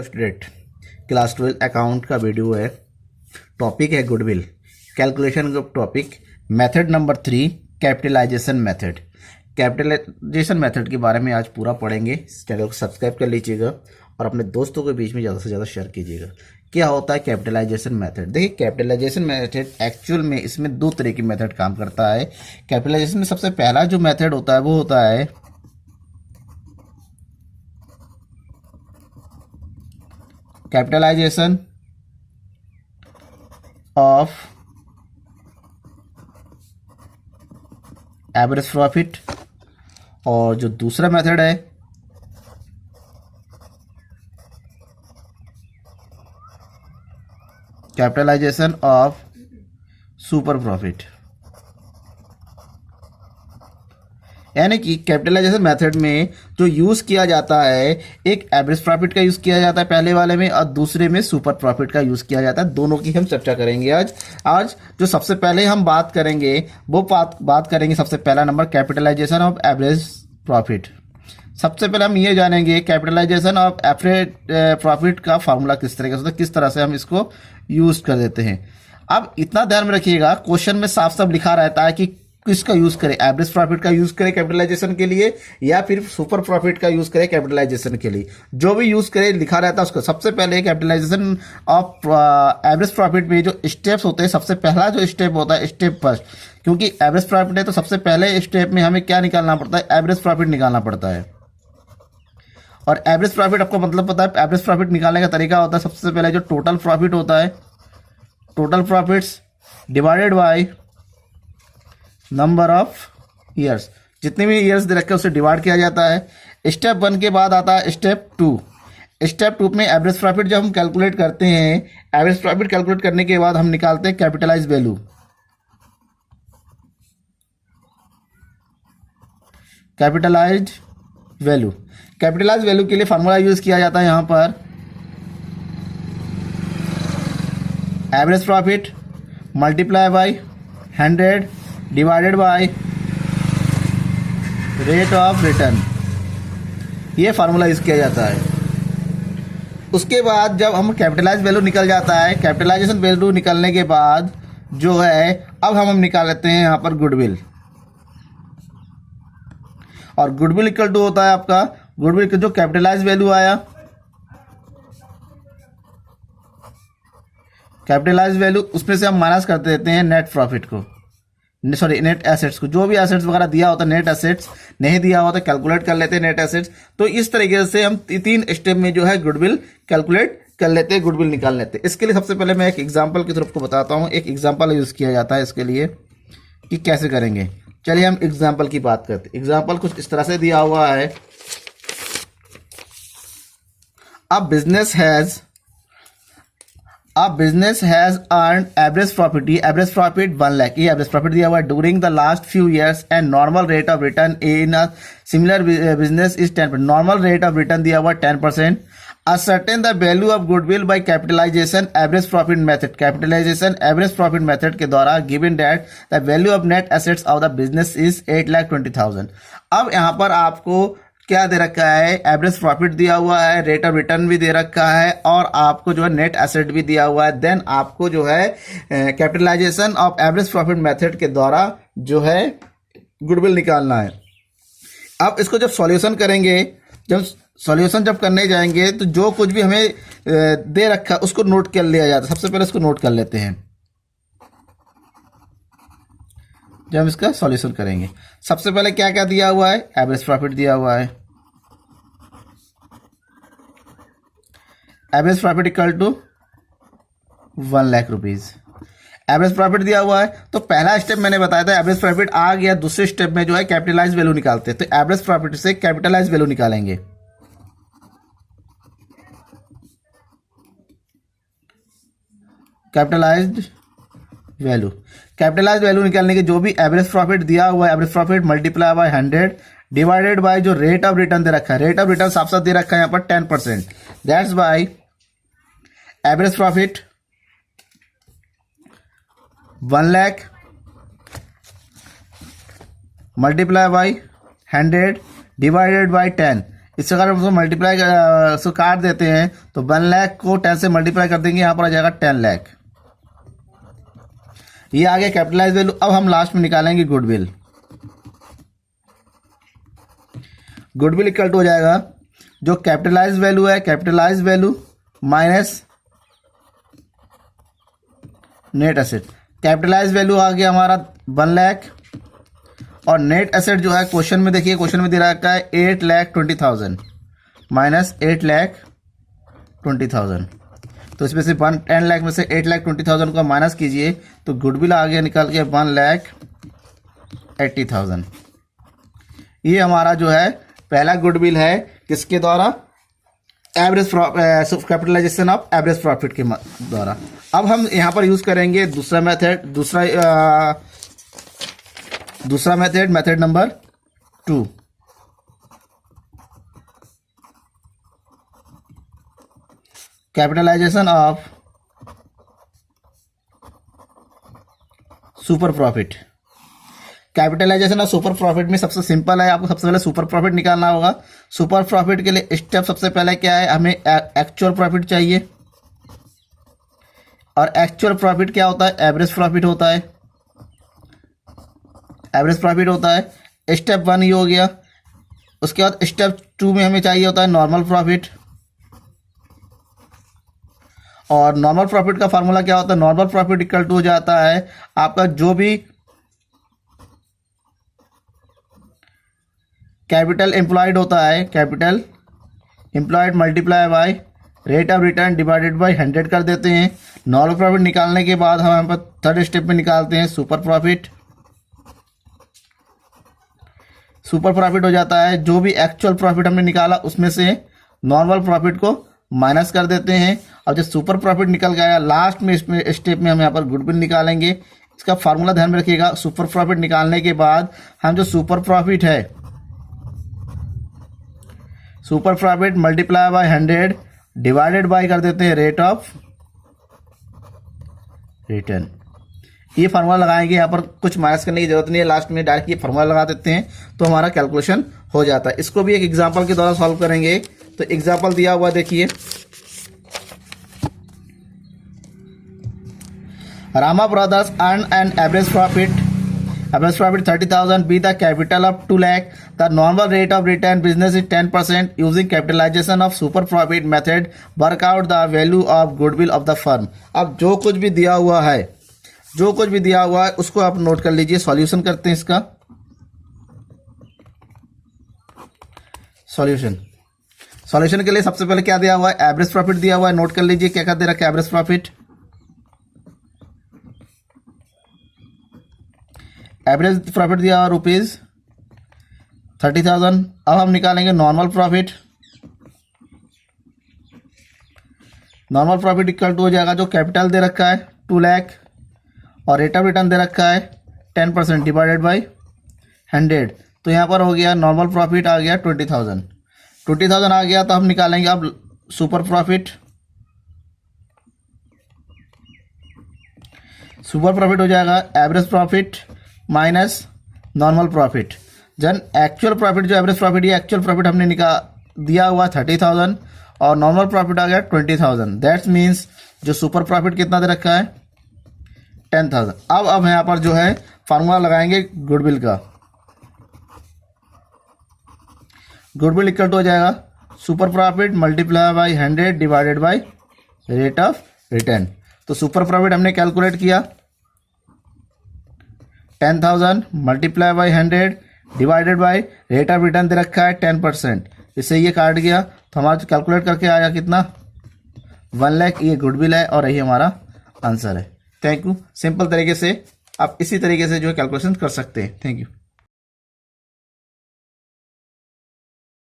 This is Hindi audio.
स्टूडेंट क्लास 12 अकाउंट का वीडियो है। टॉपिक है गुडविल कैलकुलेशन का topic. Method number 3 capitalization method. Capitalization method के बारे में आज पूरा पढ़ेंगे। इस चैनल को सब्सक्राइब कर लीजिएगा और अपने दोस्तों के बीच में ज़्यादा से ज़्यादा शेयर कीजिएगा। क्या होता है कैपिटलाइजेशन मेथड? देखिए, कैपिटलाइजेशन मेथड एक्चुअल में इसमें दो तरह की मेथड काम करता है। कैपिटलाइजेशन में सबसे पहला जो मेथड होता है वो होता है कैपिटलाइजेशन ऑफ एवरेज प्रॉफिट, और जो दूसरा मेथड है कैपिटलाइजेशन ऑफ सुपर प्रॉफिट। यानी कि कैपिटलाइजेशन मेथड में जो यूज़ किया जाता है, एक एवरेज प्रॉफिट का यूज़ किया जाता है पहले वाले में, और दूसरे में सुपर प्रॉफिट का यूज़ किया जाता है। दोनों की हम चर्चा करेंगे आज जो सबसे पहले हम बात करेंगे वो बात करेंगे सबसे पहला number capitalization of average profit. सबसे पहले हम ये जानेंगे कैपिटलाइजेशन ऑफ एवरेज प्रॉफिट का फार्मूला किस तरीके से होता है, किस तरह से हम इसको यूज़ कर देते हैं। अब इतना ध्यान में रखिएगा, क्वेश्चन में साफ साफ लिखा रहता है कि किसका यूज करें, एवरेज प्रॉफिट का यूज करें कैपिटलाइजेशन के लिए या फिर सुपर प्रॉफिट का यूज करें कैपिटलाइजेशन के लिए। जो भी यूज करें लिखा रहता है उसको। सबसे पहले कैपिटलाइजेशन ऑफ एवरेज प्रॉफिट में जो स्टेप्स होते हैं, सबसे पहला जो स्टेप होता है स्टेप फर्स्ट, क्योंकि एवरेज प्रॉफिट है तो सबसे पहले स्टेप में हमें क्या निकालना पड़ता है, एवरेज प्रॉफिट निकालना पड़ता है। और एवरेज प्रॉफिट आपको मतलब पता है, एवरेज प्रॉफिट निकालने का तरीका होता है सबसे पहले जो टोटल प्रॉफिट होता है, total profits divided by number of years. जितने भी ईयर्स दे रखे उसे डिवाइड किया जाता है। स्टेप 1 के बाद आता है स्टेप 2। स्टेप 2 में एवरेज प्रॉफिट जब हम कैलकुलेट करते हैं, एवरेज प्रॉफिट कैलकुलेट करने के बाद हम निकालते हैं capitalize value. Capitalize value, capitalize value के लिए फार्मूला यूज किया जाता है यहां पर average profit multiply by 100 divided by rate of return. ये फार्मूला यूज किया जाता है। उसके बाद जब हम कैपिटलाइज वैल्यू निकल जाता है, कैपिटलाइजेशन वैल्यू निकलने के बाद जो है अब हम निकाल लेते हैं यहां पर गुडविल। और गुडविल इक्वल टू होता है आपका, गुडविल का जो कैपिटलाइज वैल्यू आया, कैपिटलाइज वैल्यू उसमें से हम माइनस करते देते हैं नेट प्रॉफिट को, सॉरी नेट एसेट्स को। जो भी एसेट्स वगैरह दिया होता है, नेट एसेट्स नहीं दिया होता कैलकुलेट कर लेते हैं नेट एसेट्स। तो इस तरीके से हम 3 स्टेप में जो है गुडविल कैलकुलेट कर लेते हैं, गुडविल निकाल लेते हैं। इसके लिए सबसे पहले मैं एक एग्जांपल की तरफ को बताता हूं। एक एग्जांपल यूज किया जाता है इसके लिए कि कैसे करेंगे। चलिए हम एग्जांपल की बात करते हैं। एग्जांपल कुछ इस तरह से दिया हुआ है, a business has earn average profit, ये एवरेज प्रॉफिट 1 लाख, ये एवरेज प्रॉफिट दिया हुआ है during the last few years and normal rate of return in a similar business is 10%। Normal rate of return दिया हुआ है 10%। Ascertain the value of goodwill by capitalization average profit method, capitalization average profit method के द्वारा given that the value of net assets of the business is 8,20,000। अब यहाँ पर आपको क्या दे रखा है, एवरेज प्रॉफिट दिया हुआ है, रेट ऑफ रिटर्न भी दे रखा है, और आपको जो है नेट एसेट भी दिया हुआ है। देन आपको जो है capitalization of average profit method के द्वारा जो है गुडविल निकालना है। अब इसको जब सॉल्यूशन करेंगे, जब करने जाएंगे तो जो कुछ भी हमें दे रखा है उसको नोट कर लिया जाता है। सबसे पहले इसको नोट कर लेते हैं जब हम इसका सॉल्यूशन करेंगे। सबसे पहले क्या क्या दिया हुआ है, एवरेज प्रॉफिट दिया हुआ है, average profit equal to 1 lakh rupees. Average profit दिया हुआ है तो पहला स्टेप मैंने बताया था एवरेज प्रॉफिट आ गया। दूसरे स्टेप में जो है कैपिटलाइज वैल्यू निकालते हैं, तो एवरेज प्रॉफिट से कैपिटलाइज वैल्यू निकालेंगे। कैपिटलाइज्ड वैल्यू, कैपिटलाइज वैल्यू निकालने के जो भी एवरेज प्रॉफिट दिया हुआ है, average profit multiply by 100 divided bye जो रेट ऑफ रिटर्न दे रखा है, रेट ऑफ रिटर्न साफ साफ दे रखा है यहाँ पर 10%, that's by average profit 1 lakh multiply by 100 divided bye 10 इससे अगर हम मल्टीप्लाई से काट देते हैं तो 1 लाख को 10 से मल्टीप्लाई कर देंगे, यहाँ पर आ जाएगा 10 लाख। ये आ गया कैपिटलाइज वैल्यू। अब हम लास्ट में निकालेंगे गुडविल। गुडविल इक्वल टू हो जाएगा जो कैपिटलाइज वैल्यू है, capitalise value minus net asset. Capitalise value आ गया हमारा 1 लाख और नेट एसेट जो है क्वेश्चन में देखिए, क्वेश्चन में दे रखा है 8,20,000 माइनस 8,20,000। तो इसमें से 10 लाख में से 8,20,000 को माइनस कीजिए तो गुडविल आ गया निकल के 1,80,000। ये हमारा जो है पहला गुडविल है किसके द्वारा, average capitalization of average profit के द्वारा। अब हम यहाँ पर यूज करेंगे दूसरा मेथड, दूसरा method number 2। Capitalization of super profit. Capitalization of super profit में सबसे सिंपल है, आपको सबसे पहले सुपर प्रॉफिट निकालना होगा। सुपर प्रॉफिट के लिए स्टेप सबसे पहले क्या है, हमें एक्चुअल प्रॉफिट चाहिए और एक्चुअल प्रॉफिट क्या होता है, एवरेज प्रॉफिट होता है, एवरेज प्रॉफिट होता है। स्टेप 1 ये हो गया। उसके बाद स्टेप 2 में हमें चाहिए होता है नॉर्मल प्रॉफिट। और नॉर्मल प्रॉफिट का फार्मूला क्या होता है, नॉर्मल प्रॉफिट इक्वल टू हो जाता है आपका जो भी कैपिटल एम्प्लॉयड होता है, capital employed multiply by rate of return divided by 100 कर देते हैं। नॉर्मल प्रॉफिट निकालने के बाद हम यहाँ पर थर्ड स्टेप में निकालते हैं सुपर प्रॉफिट। सुपर प्रॉफिट हो जाता है जो भी एक्चुअल प्रॉफिट हमने निकाला उसमें से नॉर्मल प्रॉफिट को माइनस कर देते हैं। और जब सुपर प्रॉफिट निकल गया लास्ट में इसमें स्टेप में हम यहाँ पर गुडविल निकालेंगे। इसका फार्मूला ध्यान में रखिएगा, सुपर प्रॉफिट निकालने के बाद हम जो सुपर प्रॉफिट है, super profit multiply by 100 divided bye कर देते हैं रेट ऑफ रिटर्न। ये फार्मूला लगाएंगे, यहाँ पर कुछ माइनस करने की जरूरत नहीं है, लास्ट में डायरेक्ट ये फार्मूला लगा देते हैं तो हमारा कैलकुलेशन हो जाता है। इसको भी एक एग्जांपल के द्वारा सॉल्व करेंगे। तो एग्जांपल दिया हुआ देखिए, Rama brothers earn an average profit 30,000 be the capital of 2 lakh. The normal rate of return business is 10%. Using capitalization of super profit method, work out the value of goodwill of the firm. अब जो कुछ भी दिया हुआ है, जो कुछ भी दिया हुआ है उसको आप नोट कर लीजिए। सॉल्यूशन करते हैं इसका। सॉल्यूशन के लिए सबसे पहले क्या दिया हुआ है, एवरेज प्रॉफिट दिया हुआ है। नोट कर लीजिए क्या क्या दे रखा है, एवरेज प्रॉफिट। एवरेज प्रॉफिट दिया हुआ ₹30,000। अब हम निकालेंगे normal profit. Normal profit equal to हो जाएगा जो कैपिटल दे रखा है 2 लाख और रेट ऑफ रिटर्न दे रखा है 10% डिवाइडेड बाय 100। तो यहाँ पर हो गया नॉर्मल प्रॉफिट आ गया 20,000 आ गया। तो हम निकालेंगे अब सुपर प्रॉफिट। सुपर प्रॉफिट हो जाएगा average profit minus normal profit. जन एक्चुअल प्रॉफिट जो एवरेज प्रॉफिट, ये एक्चुअल प्रॉफिट हमने दिया हुआ 30,000 और नॉर्मल प्रॉफिट आ गया 20,000। दैट्स मीन्स जो सुपर प्रॉफिट कितना दे रखा है 10,000। अब हम यहाँ पर जो है फार्मूला लगाएंगे गुडविल का। गुडविल इक्वल टू हो जाएगा super profit multiply by 100 divided by rate of return. तो सुपर प्रॉफिट हमने कैलकुलेट किया 10,000 multiply by 100 divided by rate of return दे रखा है 10%। इससे ये काट गया तो हमारा कैलकुलेट करके आया कितना 1 लाख। ये गुडविल है और यही हमारा आंसर है। Thank you. सिंपल तरीके से आप इसी तरीके से जो है कैलकुलेशन कर सकते हैं। Thank you.